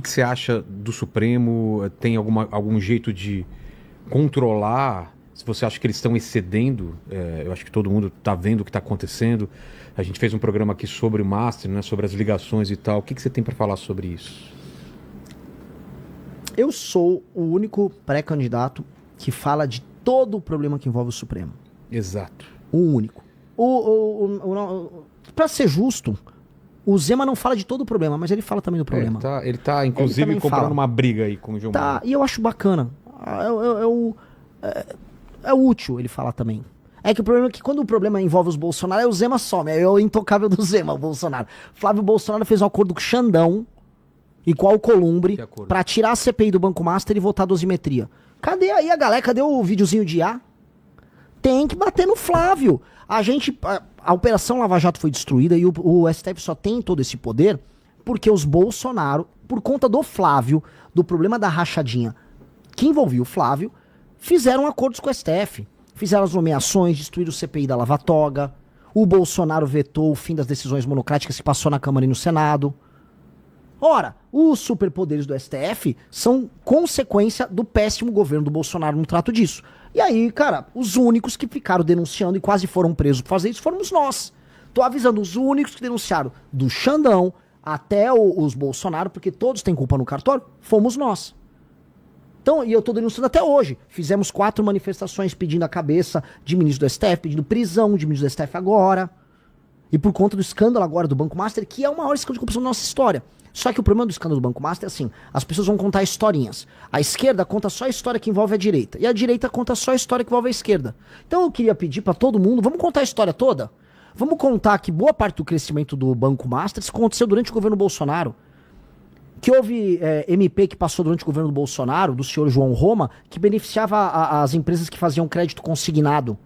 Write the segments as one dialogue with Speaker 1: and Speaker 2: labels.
Speaker 1: que você acha do Supremo? Tem algum jeito de controlar? Se você acha que eles estão excedendo, eu acho que todo mundo está vendo o que está acontecendo. A gente fez um programa aqui sobre o Master, né, sobre as ligações e tal. O que você tem para falar sobre isso?
Speaker 2: Eu sou o único pré-candidato que fala de todo o problema que envolve o Supremo.
Speaker 1: Exato.
Speaker 2: O único. Para ser justo, o Zema não fala de todo o problema, mas ele fala também do problema.
Speaker 1: Ele tá inclusive, comprando uma briga aí com o Gilmar.
Speaker 2: Tá, e eu acho bacana. É útil ele falar também. É que o problema é que quando o problema envolve os Bolsonaro, o Zema some. É o intocável do Zema, o Bolsonaro. Flávio Bolsonaro fez um acordo com o Xandão e com o Alcolumbre pra tirar a CPI do Banco Master e votar a dosimetria. Cadê aí a galera? Cadê o videozinho de IA? Tem que bater no Flávio. A Operação Lava Jato foi destruída e o STF só tem todo esse poder porque os Bolsonaro, por conta do Flávio, do problema da rachadinha que envolvia o Flávio, fizeram acordos com o STF. Fizeram as nomeações, destruíram o CPI da Lava Toga. O Bolsonaro vetou o fim das decisões monocráticas que passou na Câmara e no Senado. Ora, os superpoderes do STF são consequência do péssimo governo do Bolsonaro no trato disso. E aí, cara, os únicos que ficaram denunciando e quase foram presos por fazer isso fomos nós. Tô avisando, os únicos que denunciaram, do Xandão até os Bolsonaro, porque todos têm culpa no cartório, fomos nós. Então, e eu tô denunciando até hoje. Fizemos 4 manifestações pedindo a cabeça de ministro do STF, pedindo prisão de ministro do STF agora. E por conta do escândalo agora do Banco Master, que é o maior escândalo de corrupção da nossa história. Só que o problema do escândalo do Banco Master é assim, as pessoas vão contar historinhas. A esquerda conta só a história que envolve a direita. E a direita conta só a história que envolve a esquerda. Então eu queria pedir pra todo mundo, vamos contar a história toda? Vamos contar que boa parte do crescimento do Banco Master aconteceu durante o governo Bolsonaro. Que houve MP que passou durante o governo do Bolsonaro, do senhor João Roma, que beneficiava as empresas que faziam crédito consignado.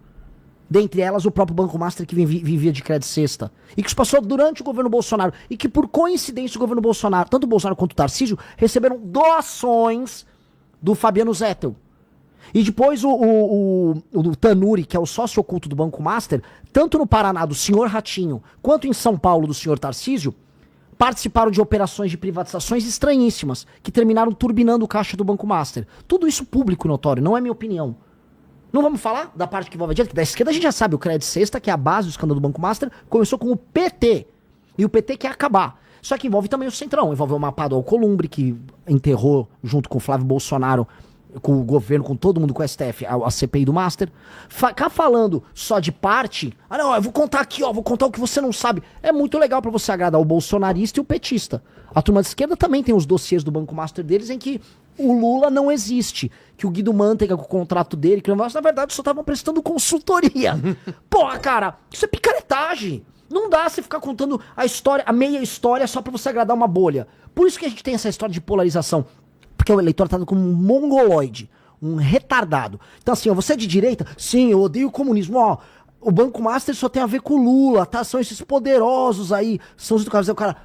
Speaker 2: Dentre elas o próprio Banco Master que vivia de crédito cesta. E que isso passou durante o governo Bolsonaro. E que por coincidência o governo Bolsonaro, tanto o Bolsonaro quanto o Tarcísio, receberam doações do Fabiano Zettel. E depois o Tanuri, que é o sócio oculto do Banco Master, tanto no Paraná do senhor Ratinho, quanto em São Paulo do senhor Tarcísio, participaram de operações de privatizações estranhíssimas, que terminaram turbinando o caixa do Banco Master. Tudo isso público notório, não é minha opinião. Não vamos falar da parte que envolve a direita, que da esquerda a gente já sabe, o crédito cesta, que é a base do escândalo do Banco Master, começou com o PT. E o PT quer acabar. Só que envolve também o Centrão, envolve o mapa do Alcolumbre, que enterrou junto com o Flávio Bolsonaro, com o governo, com todo mundo, com o STF, a CPI do Master. Ficar falando só de parte, não, eu vou contar aqui, vou contar o que você não sabe. É muito legal pra você agradar o bolsonarista e o petista. A turma de esquerda também tem os dossiês do Banco Master deles em que o Lula não existe, que o Guido Mantega com o contrato dele, que na verdade só estavam prestando consultoria. Porra, cara, isso é picaretagem. Não dá você ficar contando a história, a meia história só pra você agradar uma bolha. Por isso que a gente tem essa história de polarização. Porque o eleitor tá como um mongoloide, um retardado. Então assim, você é de direita? Sim, eu odeio o comunismo. O Banco Master só tem a ver com o Lula, tá? São esses poderosos aí. São os educados. O cara,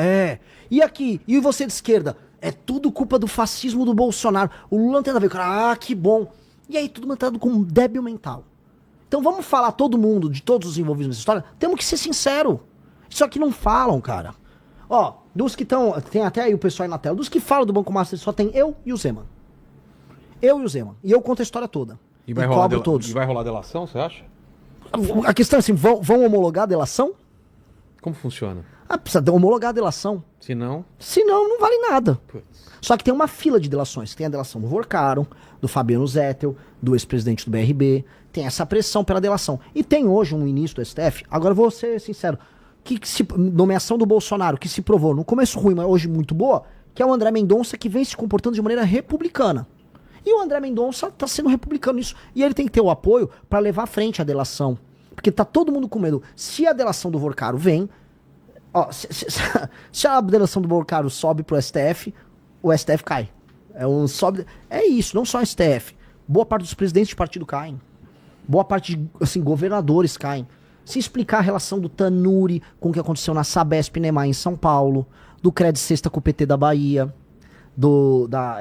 Speaker 2: é. E aqui? E você de esquerda? É tudo culpa do fascismo do Bolsonaro. O Lula não tem nada a ver. O cara, que bom. E aí, tudo mantado com um débil mental. Então vamos falar todo mundo, de todos os envolvidos nessa história, temos que ser sincero. Isso aqui não falam, cara. Dos que estão, tem até aí o pessoal aí na tela, dos que falam do Banco Master só tem eu e o Zema. Eu e o Zema. E eu conto a história toda.
Speaker 1: E vai rolar delação, você acha?
Speaker 2: A questão é assim, vão homologar a delação?
Speaker 1: Como funciona?
Speaker 2: Precisa homologar a delação.
Speaker 1: Se não,
Speaker 2: não vale nada.
Speaker 1: Putz.
Speaker 2: Só que tem uma fila de delações. Tem a delação do Vorcaro, do Fabiano Zettel, do ex-presidente do BRB. Tem essa pressão pela delação. E tem hoje um ministro do STF, agora eu vou ser sincero, nomeação do Bolsonaro, que se provou no começo ruim, mas hoje muito boa, que é o André Mendonça, que vem se comportando de maneira republicana. E o André Mendonça tá sendo republicano nisso. E ele tem que ter o apoio para levar à frente a delação. Porque tá todo mundo com medo. Se a delação do Vorcaro vem, se a delação do Vorcaro sobe pro STF, o STF cai. É isso, não só o STF. Boa parte dos presidentes de partido caem. Boa parte de governadores caem. Se explicar a relação do Tanuri com o que aconteceu na Sabesp Nemar em São Paulo, do Crédito Sexta com o PT da Bahia,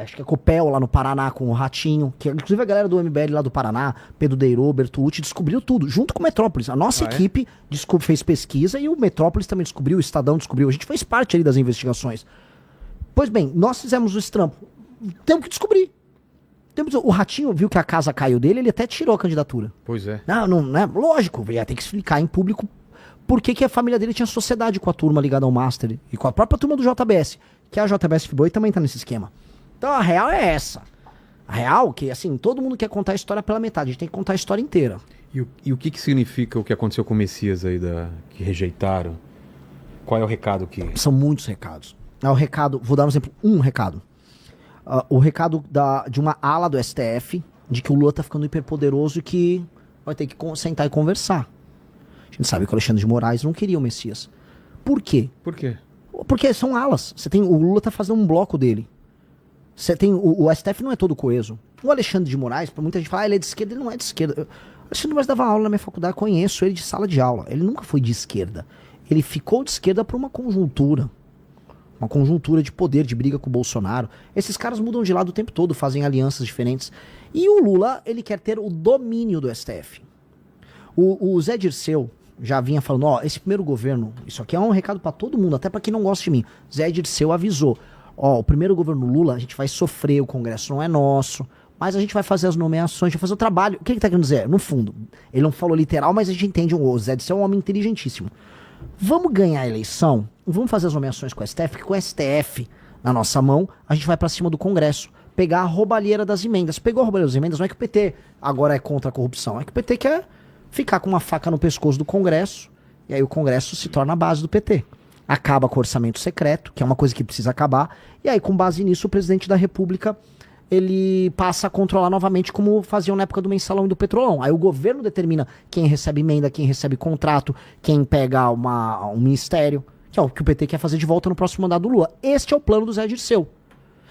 Speaker 2: acho que é Copel lá no Paraná com o Ratinho, que inclusive a galera do MBL lá do Paraná, Pedro Deirô, Bertolucci, descobriu tudo, junto com o Metrópolis. A nossa equipe fez pesquisa e o Metrópolis também descobriu, o Estadão descobriu, a gente fez parte ali das investigações. Pois bem, nós fizemos o estrampo. Temos que descobrir. O Ratinho viu que a casa caiu dele, ele até tirou a candidatura.
Speaker 1: Pois é.
Speaker 2: Não é lógico, ia ter que explicar em público por que a família dele tinha sociedade com a turma ligada ao Master e com a própria turma do JBS, que a JBS Friboi também tá nesse esquema. Então a real é essa. A real que, assim, todo mundo quer contar a história pela metade, a gente tem que contar a história inteira.
Speaker 1: E o que significa o que aconteceu com o Messias aí, que rejeitaram? Qual é o recado que...
Speaker 2: São muitos recados. O recado, vou dar um exemplo, um recado. O recado de uma ala do STF, de que o Lula tá ficando hiperpoderoso e que vai ter que sentar e conversar. A gente sabe que o Alexandre de Moraes não queria o Messias. Por quê?
Speaker 1: Por quê?
Speaker 2: Porque são alas. O Lula tá fazendo um bloco dele. Você tem o STF não é todo coeso. O Alexandre de Moraes, muita gente fala, ele é de esquerda, ele não é de esquerda. O Alexandre de Moraes dava aula na minha faculdade, conheço ele de sala de aula. Ele nunca foi de esquerda. Ele ficou de esquerda por uma conjuntura. Uma conjuntura de poder, de briga com o Bolsonaro. Esses caras mudam de lado o tempo todo, fazem alianças diferentes. E o Lula, ele quer ter o domínio do STF. O Zé Dirceu já vinha falando, esse primeiro governo, isso aqui é um recado pra todo mundo, até pra quem não gosta de mim. Zé Dirceu avisou, o primeiro governo Lula, a gente vai sofrer, o Congresso não é nosso, mas a gente vai fazer as nomeações, a gente vai fazer o trabalho. O que ele tá querendo dizer? No fundo, ele não falou literal, mas a gente entende, o Zé Dirceu é um homem inteligentíssimo. Vamos ganhar a eleição, vamos fazer as nomeações com o STF, porque com o STF na nossa mão, a gente vai pra cima do Congresso, pegar a roubalheira das emendas. Pegou a roubalheira das emendas, não é que o PT agora é contra a corrupção, é que o PT quer ficar com uma faca no pescoço do Congresso, e aí o Congresso se torna a base do PT. Acaba com o orçamento secreto, que é uma coisa que precisa acabar, e aí com base nisso o presidente da República ele passa a controlar novamente como faziam na época do mensalão e do petrolão. Aí o governo determina quem recebe emenda, quem recebe contrato, quem pega um ministério, que é o que o PT quer fazer de volta no próximo mandato do Lula. Este é o plano do Zé Dirceu.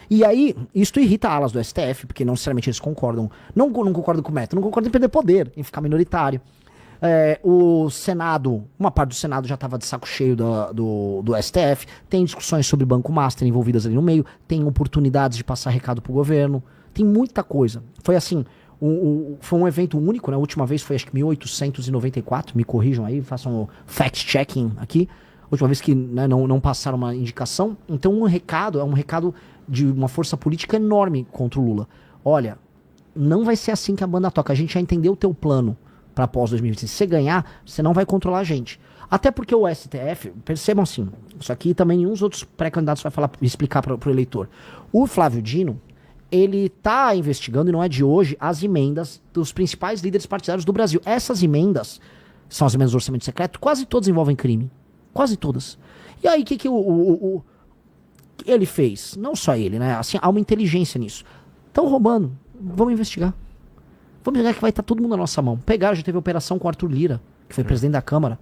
Speaker 2: E aí, isso irrita alas do STF, porque não necessariamente eles concordam. Não concordam com o método, não concordam em perder poder, em ficar minoritário. O Senado, uma parte do Senado já estava de saco cheio do STF, tem discussões sobre Banco Master envolvidas ali no meio, tem oportunidades de passar recado pro governo, tem muita coisa. Foi assim, foi um evento único, né? A última vez foi acho que 1894, me corrijam aí, façam um fact-checking aqui. A última vez que não passaram uma indicação. Então um recado, é um recado de uma força política enorme contra o Lula. Olha, não vai ser assim que a banda toca, a gente já entendeu o teu plano para pós 2025. Se você ganhar, você não vai controlar a gente. Até porque o STF, percebam assim, isso aqui também nenhum dos outros pré-candidatos vai explicar para o eleitor. O Flávio Dino, ele tá investigando, e não é de hoje, as emendas dos principais líderes partidários do Brasil. Essas emendas, são as emendas do orçamento secreto, quase todas envolvem crime. Quase todas. E aí, o que ele fez? Não só ele, né? Assim, há uma inteligência nisso. Estão roubando, vamos investigar. Vamos jogar que vai estar todo mundo na nossa mão. Pegaram, já teve operação com o Arthur Lira, que foi presidente da Câmara.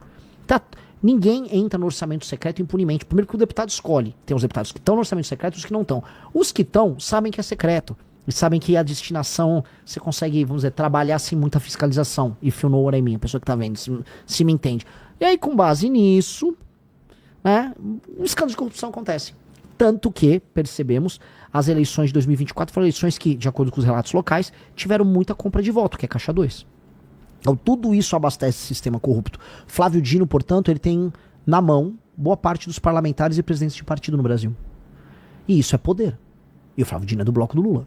Speaker 2: Ninguém entra no orçamento secreto impunemente. Primeiro que o deputado escolhe. Tem os deputados que estão no orçamento secreto e os que não estão. Os que estão sabem que é secreto. E sabem que a destinação, você consegue, vamos dizer, trabalhar sem muita fiscalização. If you know what I mean, a pessoa que está vendo, se me entende. E aí, com base nisso, né, um escândalo de corrupção acontece. Tanto que, percebemos, as eleições de 2024 foram eleições que, de acordo com os relatos locais, tiveram muita compra de voto, que é caixa 2. Então tudo isso abastece o sistema corrupto. Flávio Dino, portanto, ele tem na mão boa parte dos parlamentares e presidentes de partido no Brasil. E isso é poder. E o Flávio Dino é do bloco do Lula.